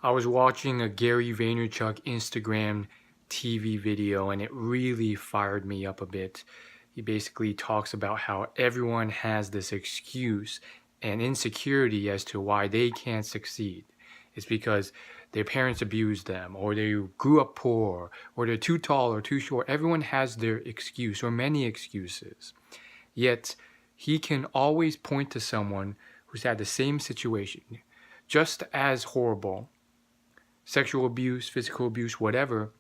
I was watching a Gary Vaynerchuk Instagram TV video and it really fired me up a bit. He basically talks about how everyone has this excuse and insecurity as to why they can't succeed. It's because their parents abused them, or they grew up poor, or they're too tall or too short. Everyone has their excuse or many excuses. Yet he can always point to someone who's had the same situation, just as horrible, sexual abuse, physical abuse, whatever,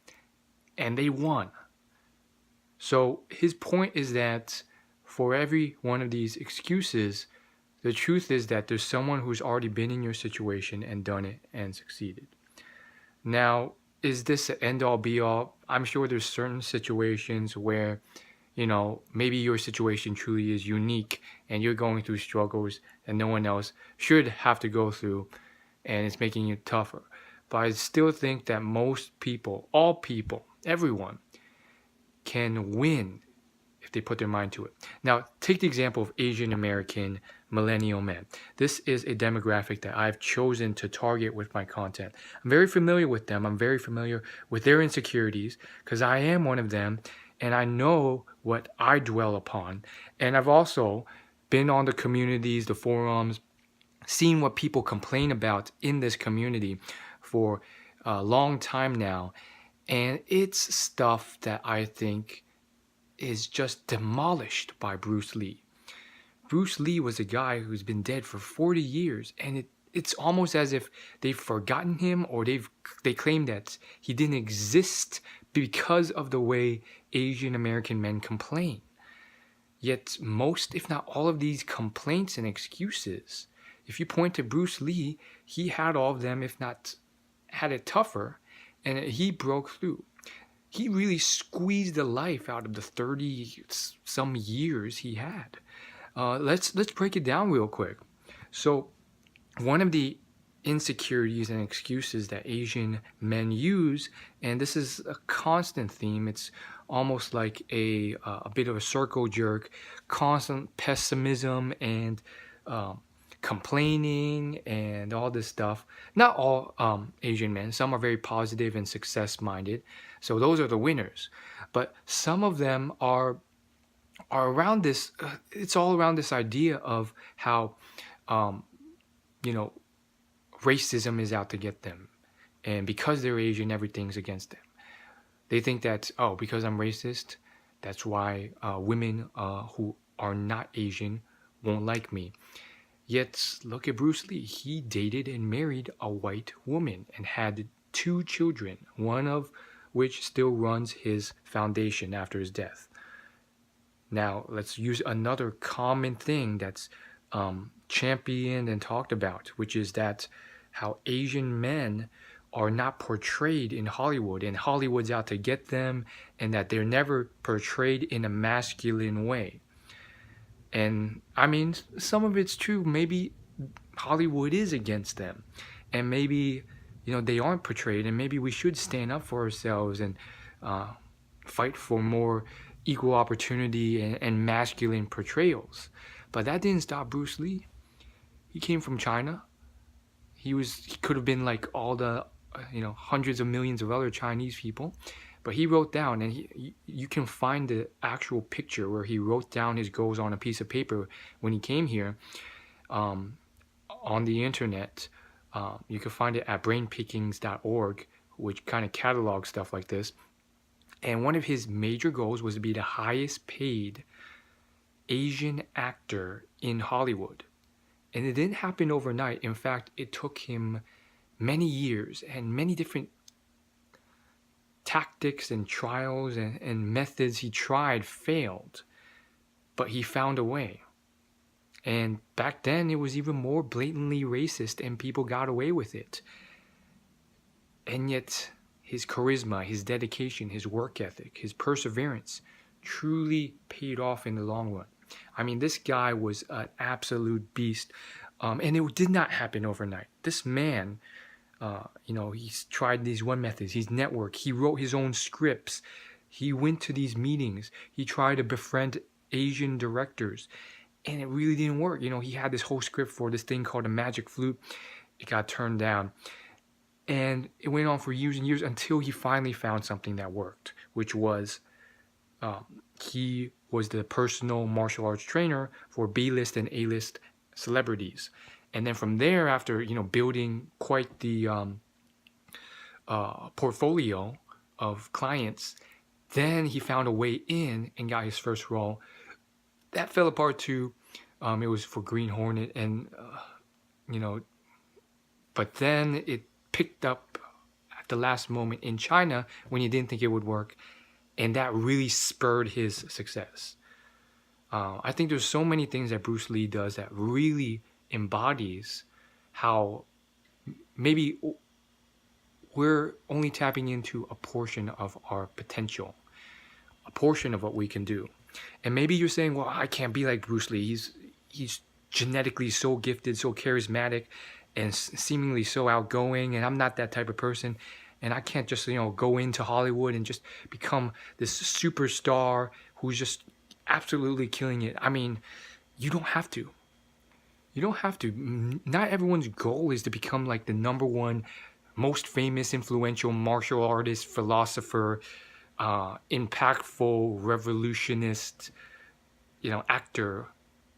and they won. So his point is that for every one of these excuses, the truth is that there's someone who's already been in your situation and done it and succeeded. Now, is this the end all be all? I'm sure there's certain situations where, maybe your situation truly is unique and you're going through struggles that no one else should have to go through, and it's making it tougher. But I still think that most people, all people, everyone, can win if they put their mind to it. Now, take the example of Asian American millennial men. This is a demographic that I've chosen to target with my content. I'm very familiar with them. I'm very familiar with their insecurities because I am one of them and I know what I dwell upon. And I've also been on the communities, the forums, seen what people complain about in this community for a long time now. And it's stuff that I think is just demolished by Bruce Lee. Bruce Lee was a guy who's been dead for 40 years, and it's almost as if they've forgotten him, or they claim that he didn't exist because of the way Asian American men complain. Yet most, if not all of these complaints and excuses, if you point to Bruce Lee, he had all of them, if not had it tougher, and he broke through. He really squeezed the life out of the 30 some years he had. Let's break it down real quick. So one of the insecurities and excuses that Asian men use, and this is a constant theme, it's almost like a bit of a circle jerk, constant pessimism and complaining and all this stuff. Not all Asian men. Some are very positive and success minded. So those are the winners. But some of them are around this. It's all around this idea of how, racism is out to get them. And because they're Asian, everything's against them. They think that, because I'm racist, that's why women who are not Asian won't like me. Yet, look at Bruce Lee. He dated and married a white woman and had 2 children, one of which still runs his foundation after his death. Now, let's use another common thing that's championed and talked about, which is that how Asian men are not portrayed in Hollywood, and Hollywood's out to get them, and that they're never portrayed in a masculine way. And I mean, some of it's true. Maybe Hollywood is against them, and maybe they aren't portrayed, and maybe we should stand up for ourselves and fight for more equal opportunity and masculine portrayals. But that didn't stop Bruce Lee. He came from China. He could have been like all the hundreds of millions of other Chinese people. But he wrote down, and you can find the actual picture where he wrote down his goals on a piece of paper when he came here on the internet. You can find it at brainpickings.org, which kind of catalogs stuff like this. And one of his major goals was to be the highest paid Asian actor in Hollywood. And it didn't happen overnight. In fact, it took him many years and many different tactics and trials and methods he tried failed, but he found a way. And back then it was even more blatantly racist and people got away with it. And yet his charisma, his dedication, his work ethic, his perseverance truly paid off in the long run. I mean, this guy was an absolute beast, and it did not happen overnight. This man, he's tried these methods, he's networked, he wrote his own scripts, he went to these meetings, he tried to befriend Asian directors, and it really didn't work. He had this whole script for this thing called a Magic Flute. It got turned down. And it went on for years and years until he finally found something that worked, which was he was the personal martial arts trainer for B-list and A-list celebrities. And then from there, after building quite the portfolio of clients, then he found a way in and got his first role. That fell apart too. It was for Green Hornet, and but then it picked up at the last moment in China when he didn't think it would work, and that really spurred his success. I think there's so many things that Bruce Lee does that really embodies how maybe we're only tapping into a portion of our potential, a portion of what we can do. And maybe you're saying, well, I can't be like Bruce Lee. He's genetically so gifted, so charismatic, and seemingly so outgoing, and I'm not that type of person. And I can't just, go into Hollywood and just become this superstar who's just absolutely killing it. I mean, you don't have to. You don't have to. Not everyone's goal is to become like the #1 most famous, influential martial artist, philosopher, impactful, revolutionist, actor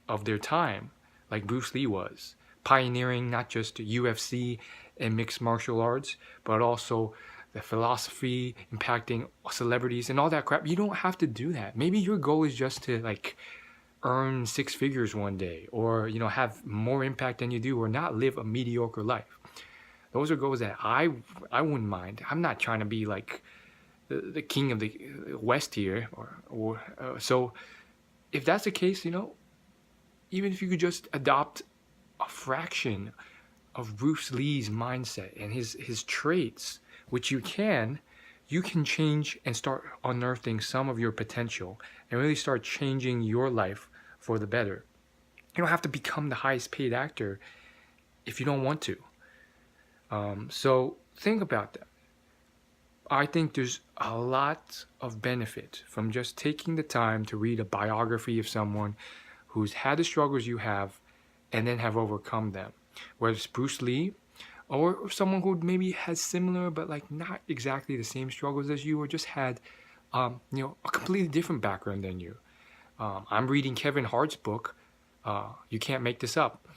of their time, like Bruce Lee was, pioneering not just UFC and mixed martial arts, but also the philosophy, impacting celebrities and all that crap. You don't have to do that. Maybe your goal is just to earn 6 figures one day, or have more impact than you do, or not live a mediocre life. Those are goals that I wouldn't mind. I'm not trying to be like the king of the West here, so if that's the case, even if you could just adopt a fraction of Bruce Lee's mindset and his traits, which you can change and start unearthing some of your potential and really start changing your life for the better. You don't have to become the highest paid actor if you don't want to. So think about that. I think there's a lot of benefit from just taking the time to read a biography of someone who's had the struggles you have and then have overcome them. Whether it's Bruce Lee or someone who maybe has similar but not exactly the same struggles as you, or just had a completely different background than you. I'm reading Kevin Hart's book, You Can't Make This Up.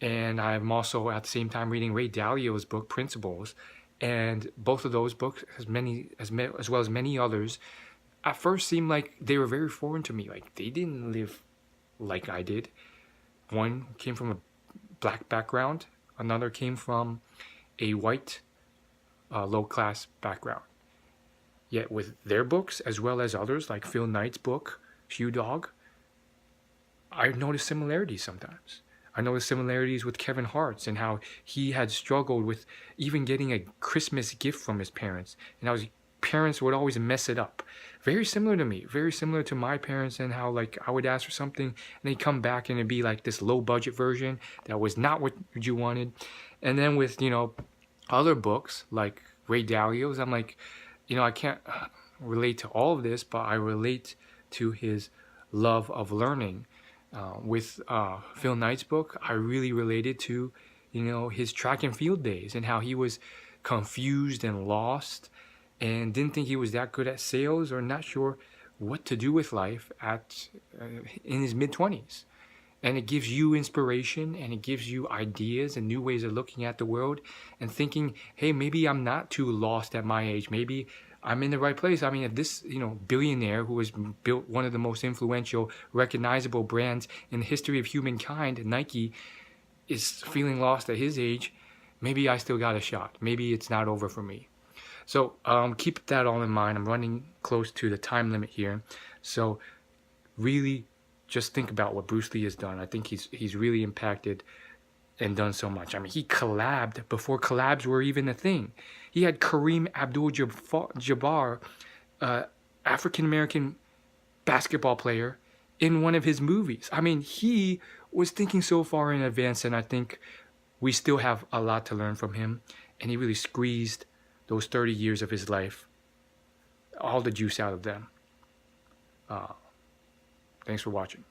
And I'm also at the same time reading Ray Dalio's book, Principles. And both of those books, as well as many others, at first seemed like they were very foreign to me. Like they didn't live like I did. One came from a black background. Another came from a white, low-class background. Yet with their books, as well as others, like Phil Knight's book, Shoe Dog, I noticed similarities sometimes. I noticed similarities with Kevin Hart's and how he had struggled with even getting a Christmas gift from his parents, and how his parents would always mess it up. Very similar to me, very similar to my parents, and how I would ask for something and they'd come back and it'd be like this low budget version that was not what you wanted. And then with other books like Ray Dalio's, I'm like, I can't relate to all of this, but I relate to his love of learning. With Phil Knight's book, I really related to, his track and field days and how he was confused and lost and didn't think he was that good at sales, or not sure what to do with life in his mid-20s. And it gives you inspiration, and it gives you ideas and new ways of looking at the world and thinking, hey, maybe I'm not too lost at my age. Maybe I'm in the right place. I mean, if this, billionaire who has built one of the most influential, recognizable brands in the history of humankind, Nike, is feeling lost at his age, maybe I still got a shot. Maybe it's not over for me. So keep that all in mind. I'm running close to the time limit here. So really just think about what Bruce Lee has done. I think he's really impacted and done so much. I mean, he collabed before collabs were even a thing. He had Kareem Abdul-Jabbar, African-American basketball player, in one of his movies. I mean, he was thinking so far in advance, and I think we still have a lot to learn from him. And he really squeezed those 30 years of his life, all the juice out of them. Thanks for watching.